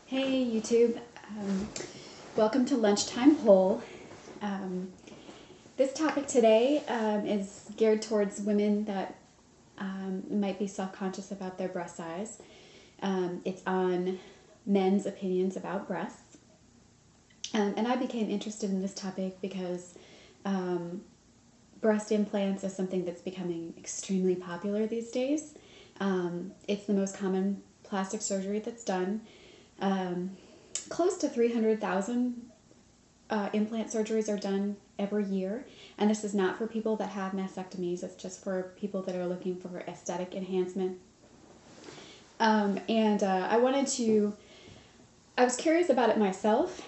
Hey YouTube, welcome to Lunchtime Poll. This topic today is geared towards women that might be self-conscious about their breast size. It's on men's opinions about breasts. And I became interested in this topic because breast implants is something that's becoming extremely popular these days. It's the most common plastic surgery that's done. Close to 300,000 implant surgeries are done every year, and this is not for people that have mastectomies. It's just for people that are looking for aesthetic enhancement. I was curious about it myself,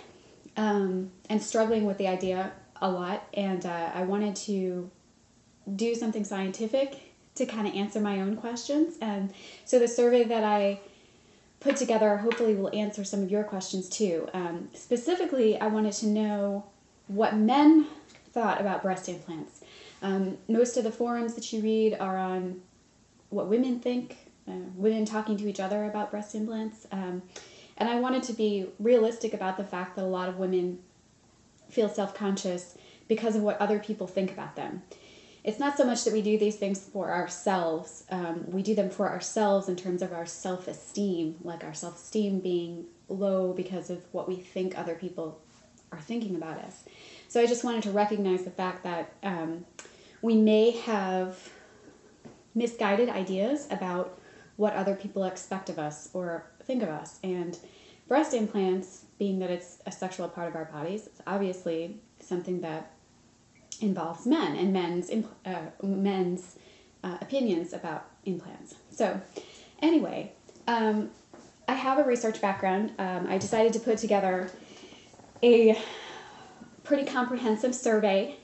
and struggling with the idea a lot, and I wanted to do something scientific to kind of answer my own questions. And so the survey that I put together hopefully will answer some of your questions too. Specifically, I wanted to know what men thought about breast implants. Most of the forums that you read are on what women think, women talking to each other about breast implants. And I wanted to be realistic about the fact that a lot of women feel self-conscious because of what other people think about them. It's not so much that we do these things for ourselves. We do them for ourselves in terms of our self-esteem, like our self-esteem being low because of what we think other people are thinking about us. So I just wanted to recognize the fact that we may have misguided ideas about what other people expect of us or think of us. And breast implants, being that it's a sexual part of our bodies, it's obviously something that involves men and men's opinions about implants. So anyway, I have a research background. I decided to put together a pretty comprehensive survey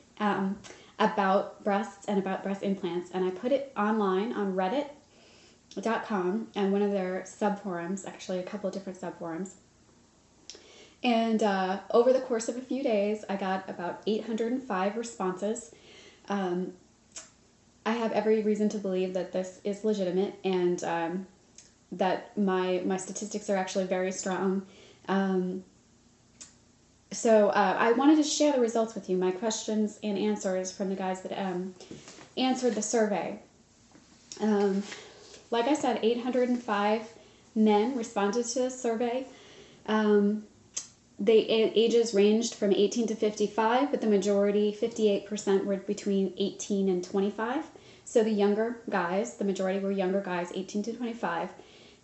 about breasts and about breast implants, and I put it online on reddit.com and one of their subforums, actually a couple of different subforums. And over the course of a few days, I got about 805 responses. I have every reason to believe that this is legitimate, and that my statistics are actually very strong. So I wanted to share the results with you, my questions and answers from the guys that answered the survey. Like I said, 805 men responded to the survey. The ages ranged from 18 to 55, but the majority, 58%, were between 18 and 25. So the younger guys, the majority were younger guys, 18 to 25.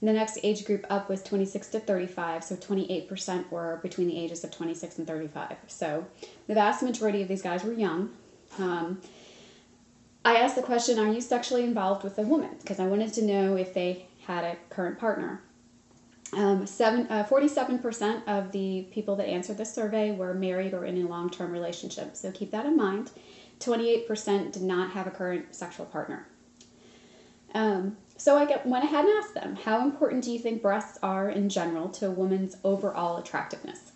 And the next age group up was 26 to 35, so 28% were between the ages of 26 and 35. So the vast majority of these guys were young. I asked the question, are you sexually involved with a woman? Because I wanted to know if they had a current partner. 47% of the people that answered this survey were married or in a long-term relationship, so keep that in mind. 28% did not have a current sexual partner. So I went ahead and asked them, how important do you think breasts are in general to a woman's overall attractiveness?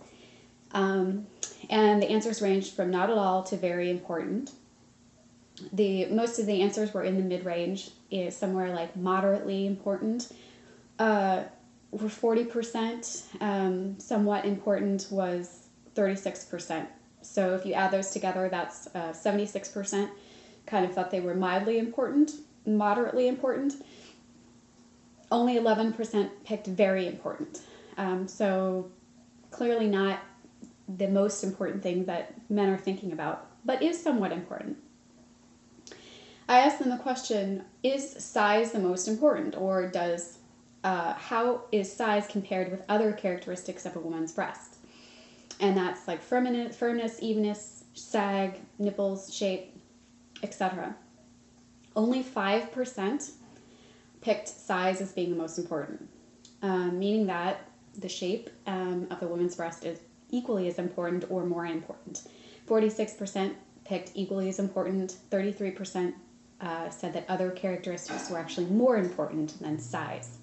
And the answers ranged from not at all to very important. Most of the answers were in the mid-range, somewhere like moderately important. Were 40%, somewhat important was 36%. So if you add those together, that's 76% kind of thought they were mildly important, moderately important. Only 11% picked very important. So clearly not the most important thing that men are thinking about, but is somewhat important. I asked them the question, is size the most important, or how is size compared with other characteristics of a woman's breast? And that's like firmness, evenness, sag, nipples, shape, etc. Only 5% picked size as being the most important, meaning that the shape of a woman's breast is equally as important or more important. 46% picked equally as important. 33% said that other characteristics were actually more important than size.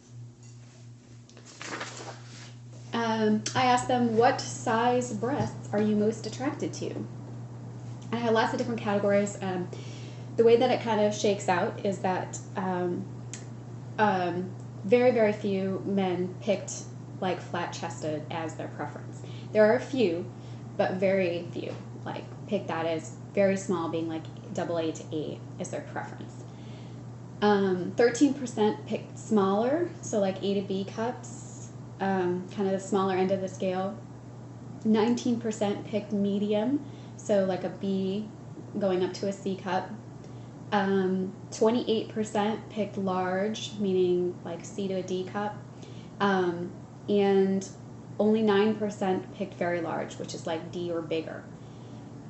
I asked them, what size breasts are you most attracted to? I had lots of different categories. The way that it kind of shakes out is that very, very few men picked like flat-chested as their preference. There are a few, but very few. Like pick that as very small, being like AA to A is their preference. 13% picked smaller, so like A to B cups, kind of the smaller end of the scale. 19% picked medium, so like a B going up to a C cup. 28% picked large, meaning like C to a D cup. And only 9% picked very large, which is like D or bigger.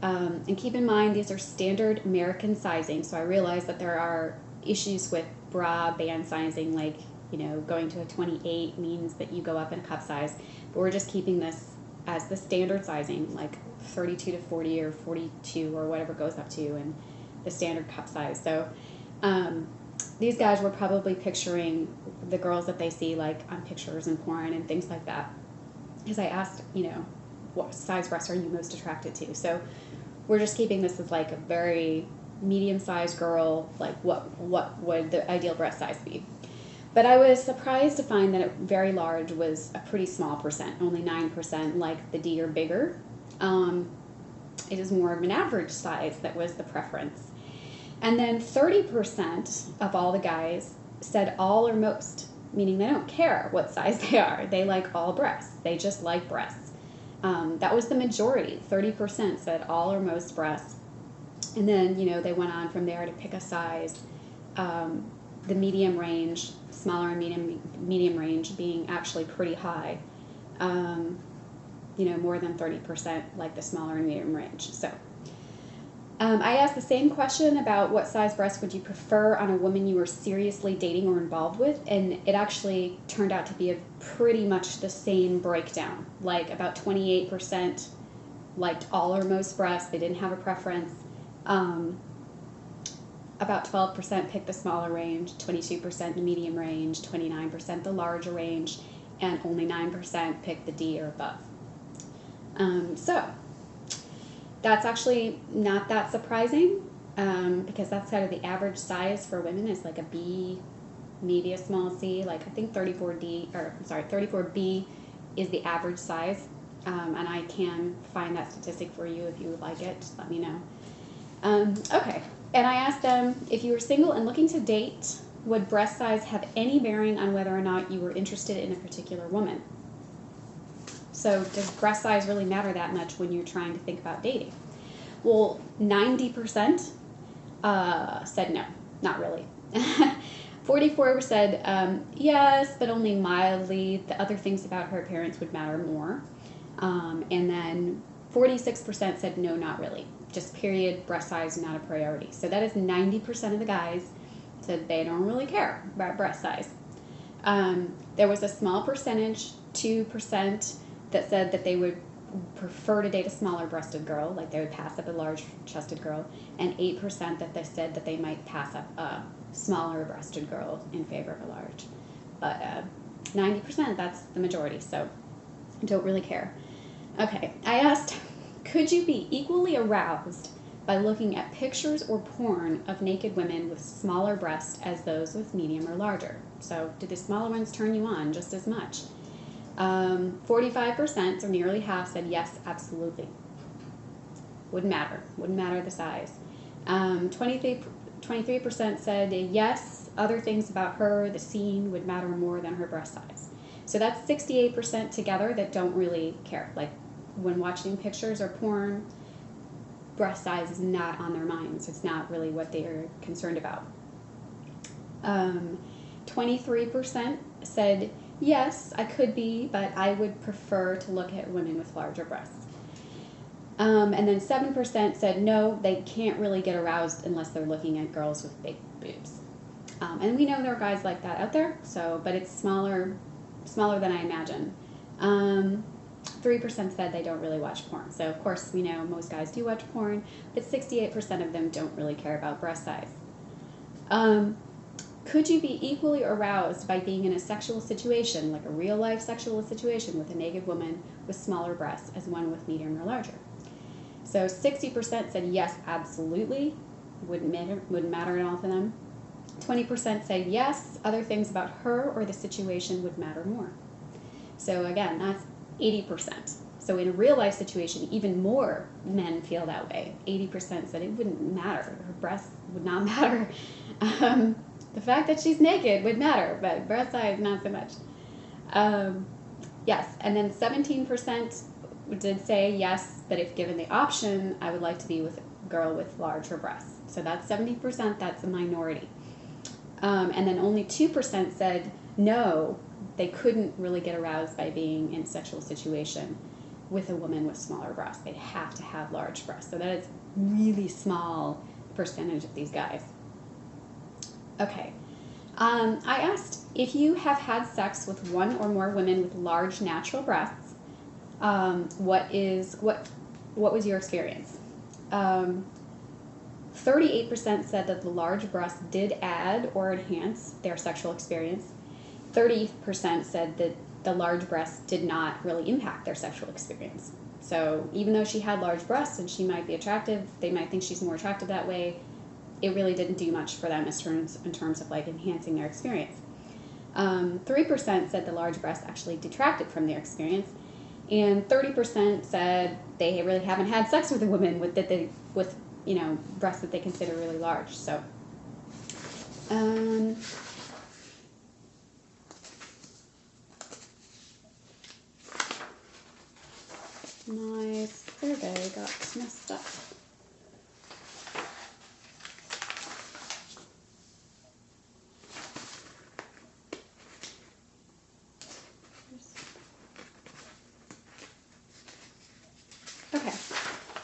And keep in mind, these are standard American sizing, so I realize that there are issues with bra band sizing, like, you know, going to a 28 means that you go up in cup size, but we're just keeping this as the standard sizing, like 32 to 40 or 42 or whatever goes up to, and the standard cup size. So these guys were probably picturing the girls that they see like on pictures and porn and things like that, because I asked, you know, what size breasts are you most attracted to? So we're just keeping this as like a very medium-sized girl, like what would the ideal breast size be? But I was surprised to find that very large was a pretty small percent, only 9%, like the D or bigger. It is more of an average size that was the preference. And then 30% of all the guys said all or most, meaning they don't care what size they are. They like all breasts. They just like breasts. That was the majority. 30% said all or most breasts. And then, you know, they went on from there to pick a size. The medium range, smaller and medium range being actually pretty high. You know, more than 30% like the smaller and medium range. So I asked the same question about what size breast would you prefer on a woman you were seriously dating or involved with, and it actually turned out to be a pretty much the same breakdown. Like about 28% liked all or most breasts. They didn't have a preference. About 12% picked the smaller range, 22% the medium range, 29% the larger range, and only 9% picked the D or above. So that's actually not that surprising, because that's kind of the average size for women is like a B, maybe a small C. Like I think 34B is the average size, and I can find that statistic for you if you would like it. Just let me know. Okay, and I asked them, if you were single and looking to date, would breast size have any bearing on whether or not you were interested in a particular woman? So does breast size really matter that much when you're trying to think about dating? Well, 90% said no, not really. 44 said yes, but only mildly. The other things about her appearance would matter more. And then 46% said no, not really. Just period, breast size not a priority. So that is 90% of the guys said they don't really care about breast size. There was a small percentage, 2%, that said that they would prefer to date a smaller breasted girl, like they would pass up a large chested girl, and 8% that they said that they might pass up a smaller breasted girl in favor of a large. But 90%, that's the majority, so don't really care. Okay, I asked, could you be equally aroused by looking at pictures or porn of naked women with smaller breasts as those with medium or larger? So did the smaller ones turn you on just as much? 45%, or nearly half, said yes, absolutely. Wouldn't matter the size. 23% said yes, other things about her, the scene, would matter more than her breast size. So that's 68% together that don't really care. Like when watching pictures or porn, breast size is not on their minds. It's not really what they are concerned about. 23% said yes, I could be, but I would prefer to look at women with larger breasts. And then 7% said no, they can't really get aroused unless they're looking at girls with big boobs. And we know there are guys like that out there, so, but it's smaller than I imagine. 3% said they don't really watch porn. So of course we know most guys do watch porn, but 68% of them don't really care about breast size. Could you be equally aroused by being in a sexual situation, like a real life sexual situation with a naked woman with smaller breasts as one with medium or larger? So 60% said yes, absolutely. Wouldn't matter at all to them. 20% said yes, other things about her or the situation would matter more. So again, that's 80%. So in a real life situation, even more men feel that way. 80% said it wouldn't matter. Her breasts would not matter. Um, the fact that she's naked would matter, but breast size, not so much. Yes, and then 17% did say yes, but if given the option, I would like to be with a girl with larger breasts. So that's 70%, that's a minority. And then only 2% said no, they couldn't really get aroused by being in a sexual situation with a woman with smaller breasts. They'd have to have large breasts. So that is really small percentage of these guys. Okay. I asked if you have had sex with one or more women with large natural breasts, what was your experience? 38% said that the large breasts did add or enhance their sexual experience. 30% said that the large breasts did not really impact their sexual experience. So even though she had large breasts and she might be attractive, they might think she's more attractive that way, it really didn't do much for them in terms of like enhancing their experience. 3% said the large breasts actually detracted from their experience, and 30% said they really haven't had sex with a woman with breasts that they consider really large. So, my survey got messed up. Okay,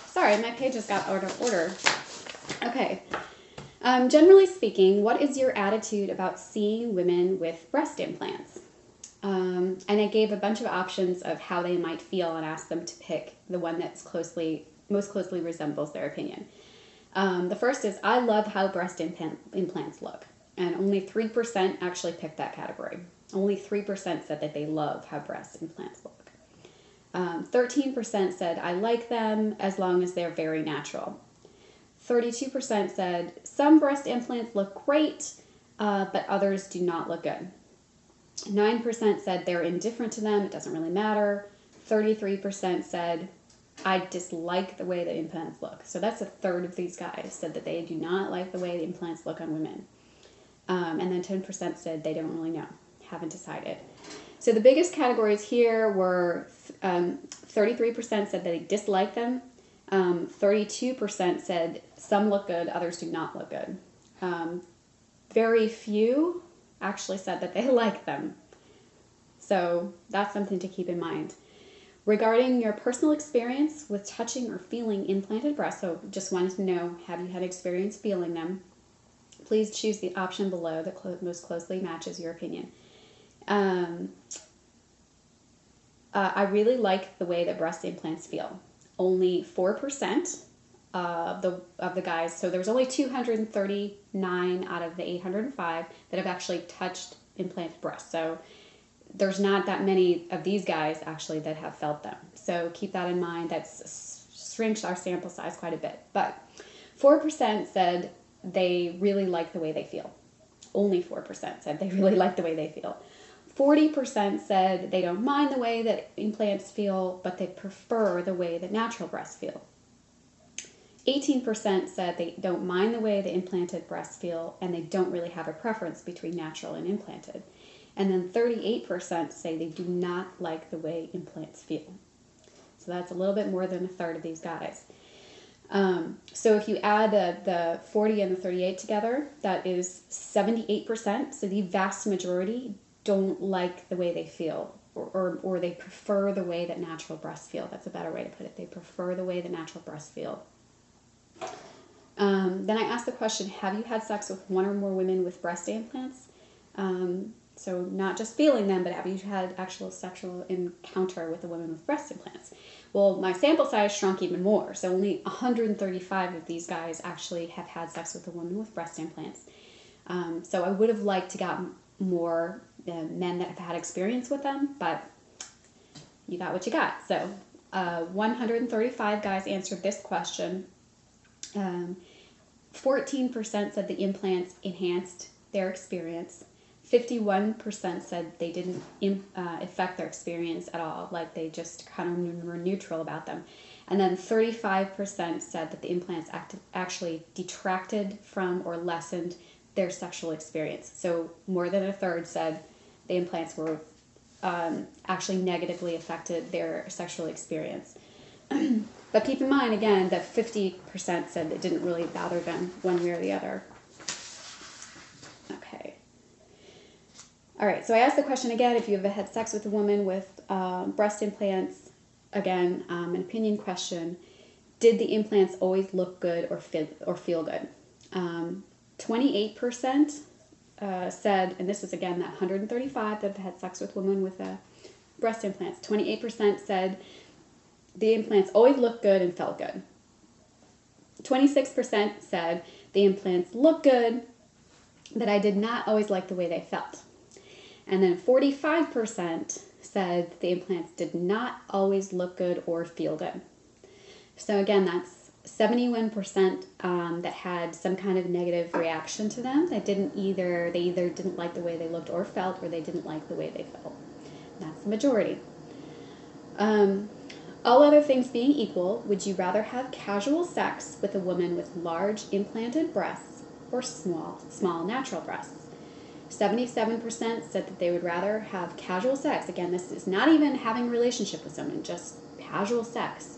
sorry, my pages got out of order. Okay, generally speaking, what is your attitude about seeing women with breast implants? And I gave a bunch of options of how they might feel and asked them to pick the one that's most closely resembles their opinion. The first is, I love how breast implants look. And only 3% actually picked that category. Only 3% said that they love how breast implants look. 13% said, I like them as long as they're very natural. 32% said, some breast implants look great, but others do not look good. 9% said they're indifferent to them, it doesn't really matter. 33% said, I dislike the way the implants look. So that's a third of these guys said that they do not like the way the implants look on women. And then 10% said they don't really know, haven't decided. So the biggest categories here were 33% said they dislike them. 32% said some look good, others do not look good. Very few actually said that they like them. So that's something to keep in mind. Regarding your personal experience with touching or feeling implanted breasts, so just wanted to know, have you had experience feeling them? Please choose the option below that most closely matches your opinion. I really like the way that breast implants feel. Only 4% of the guys, so there's only 239 out of the 805 that have actually touched implanted breasts. So there's not that many of these guys actually that have felt them. So keep that in mind. That's shrinks our sample size quite a bit. But 4% said they really like the way they feel. Only 4% said they really like the way they feel. 40% said they don't mind the way that implants feel, but they prefer the way that natural breasts feel. 18% said they don't mind the way the implanted breasts feel, and they don't really have a preference between natural and implanted. And then 38% say they do not like the way implants feel. So that's a little bit more than a third of these guys. So if you add the 40 and the 38 together, that is 78%. So the vast majority don't like the way they feel, or they prefer the way that natural breasts feel. That's a better way to put it. They prefer the way that natural breasts feel. Then I asked the question, have you had sex with one or more women with breast implants? So not just feeling them, but have you had actual sexual encounter with a woman with breast implants? Well, my sample size shrunk even more. So only 135 of these guys actually have had sex with a woman with breast implants. So I would have liked to get more men that have had experience with them, but you got what you got. So 135 guys answered this question. 14% said the implants enhanced their experience. 51% said they didn't affect their experience at all, like they just kind of were neutral about them. And then 35% said that the implants actually detracted from or lessened their sexual experience. So more than a third said the implants were actually negatively affected their sexual experience. But keep in mind, again, that 50% said it didn't really bother them one way or the other. Okay. All right, so I asked the question again, if you ever had sex with a woman with breast implants, again, an opinion question, did the implants always look good or feel good? 28% said, and this is again that 135 that have had sex with women with breast implants, 28% said the implants always looked good and felt good. 26% said the implants look good, but I did not always like the way they felt. And then 45% said the implants did not always look good or feel good. So again, that's 71% that had some kind of negative reaction to them. They either didn't like the way they looked or felt, or they didn't like the way they felt. And that's the majority. All other things being equal, would you rather have casual sex with a woman with large implanted breasts or small natural breasts? 77% said that they would rather have casual sex. Again, this is not even having a relationship with someone, just casual sex.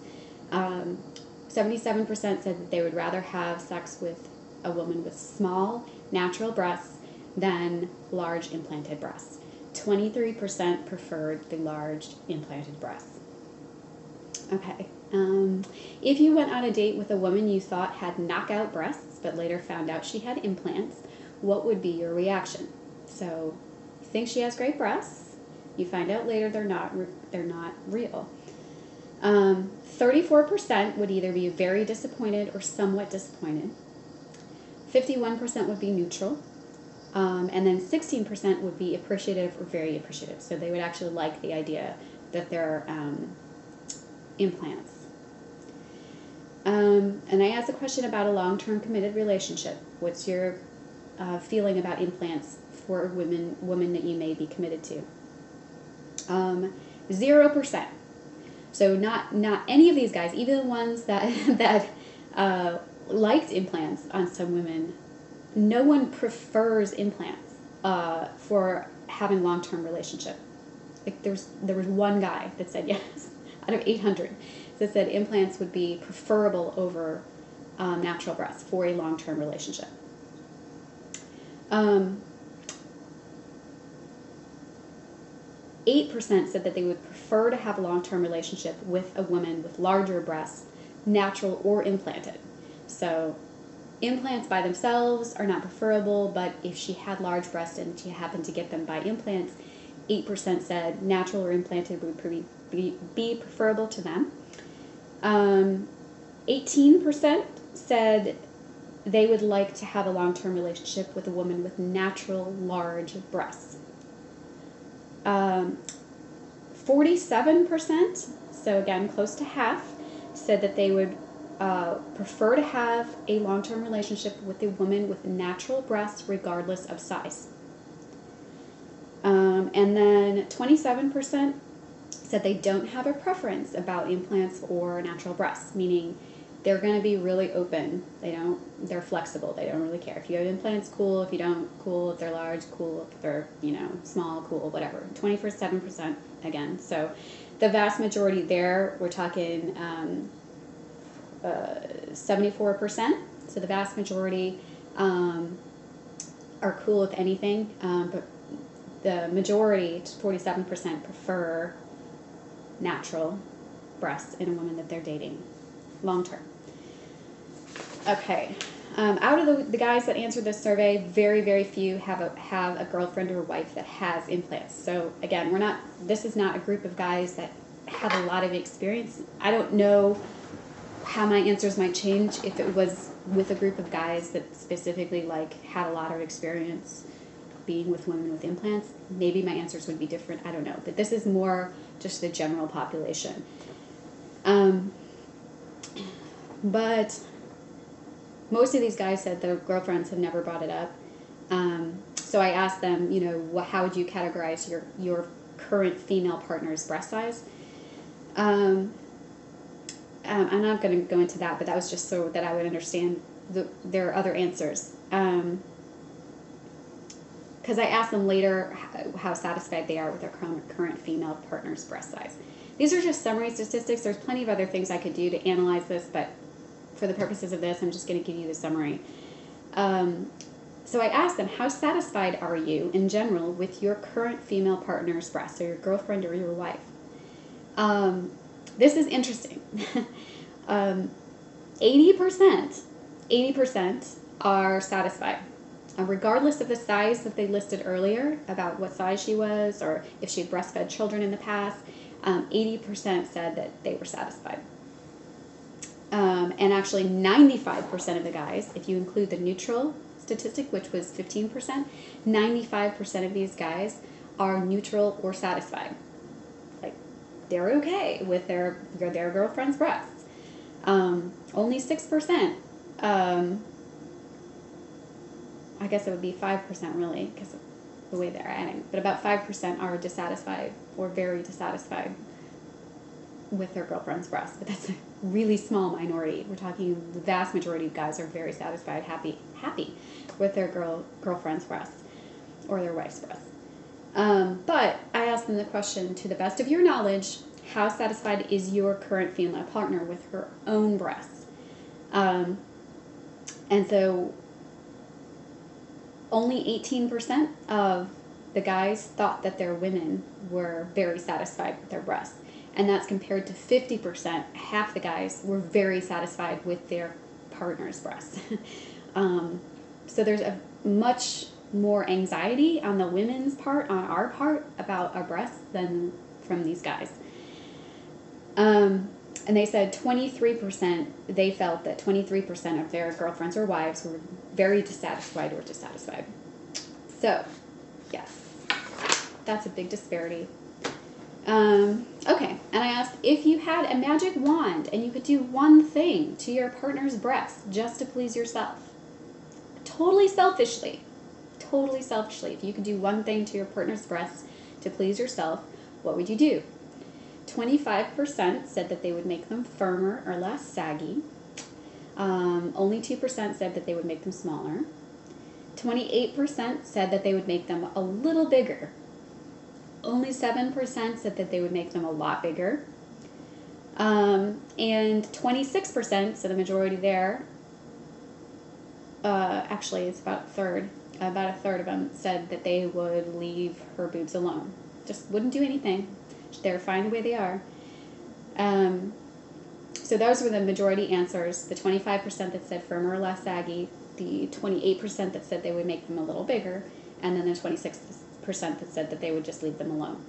77% said that they would rather have sex with a woman with small natural breasts than large implanted breasts. 23% preferred the large implanted breasts. Okay. If you went on a date with a woman you thought had knockout breasts, but later found out she had implants, what would be your reaction? So, you think she has great breasts. You find out later they're not real. 34% would either be very disappointed or somewhat disappointed. 51% would be neutral. And then 16% would be appreciative or very appreciative. So they would actually like the idea that they're implants. And I asked a question about a long-term committed relationship. What's your feeling about implants for women that you may be committed to? 0%. So not any of these guys, even the ones that liked implants on some women. No one prefers implants for having long-term relationship. Like there was one guy that said yes out of 800 that said implants would be preferable over natural breasts for a long-term relationship. 8% said that they would prefer to have a long-term relationship with a woman with larger breasts, natural or implanted. So implants by themselves are not preferable, but if she had large breasts and she happened to get them by implants, 8% said natural or implanted would be preferable to them. 18% said they would like to have a long-term relationship with a woman with natural large breasts. 47%, so again close to half, said that they would prefer to have a long-term relationship with a woman with natural breasts regardless of size. And then 27% said they don't have a preference about implants or natural breasts, meaning they're going to be really open. They're flexible. They don't really care. If you have implants, cool. If you don't, cool. If they're large, cool. If they're, small, cool, whatever. 27% again. So the vast majority there, we're talking 74%. So the vast majority are cool with anything, but the majority, 47%, prefer natural breasts in a woman that they're dating long term. Okay. Out of the guys that answered this survey, very, very few have a girlfriend or wife that has implants. So again, this is not a group of guys that have a lot of experience. I don't know how my answers might change if it was with a group of guys that specifically had a lot of experience being with women with implants. Maybe my answers would be different. I don't know. But this is more just the general population. But most of these guys said their girlfriends have never brought it up. So I asked them, how would you categorize your current female partner's breast size? I'm not going to go into that, but that was just so that I would understand their other answers. Because I asked them later how satisfied they are with their current female partner's breast size. These are just summary statistics. There's plenty of other things I could do to analyze this, but for the purposes of this, I'm just going to give you the summary. So I asked them, how satisfied are you in general with your current female partner's breast, or your girlfriend or your wife? This is interesting. 80% are satisfied. Regardless of the size that they listed earlier, about what size she was or if she had breastfed children in the past, 80% said that they were satisfied. And actually 95% of the guys, if you include the neutral statistic, which was 15%, 95% of these guys are neutral or satisfied. Like, they're okay with their girlfriend's breasts. Only 6%, I guess it would be 5% really, because of the way they're adding, but about 5% are dissatisfied or very dissatisfied with their girlfriend's breasts. But that's a really small minority. We're talking the vast majority of guys are very satisfied, happy with their girlfriend's breasts or their wife's breasts. But I asked them the question, to the best of your knowledge, how satisfied is your current female partner with her own breasts? And so only 18% of the guys thought that their women were very satisfied with their breasts. And that's compared to 50%. Half the guys were very satisfied with their partner's breasts. So there's a much more anxiety on the women's part, on our part, about our breasts than from these guys. And they said 23%, they felt that 23% of their girlfriends or wives were very dissatisfied or dissatisfied. So, yes, that's a big disparity. Okay, and I asked, if you had a magic wand and you could do one thing to your partner's breast just to please yourself, totally selfishly, if you could do one thing to your partner's breast to please yourself, what would you do? 25% said that they would make them firmer or less saggy. Only 2% said that they would make them smaller. 28% said that they would make them a little bigger. Only 7% said that they would make them a lot bigger. And 26%, so the majority there, actually it's about a third of them said that they would leave her boobs alone. Just wouldn't do anything. They're fine the way they are. So those were the majority answers. The 25% that said firmer or less saggy, the 28% that said they would make them a little bigger, and then the 26% that said that they would just leave them alone.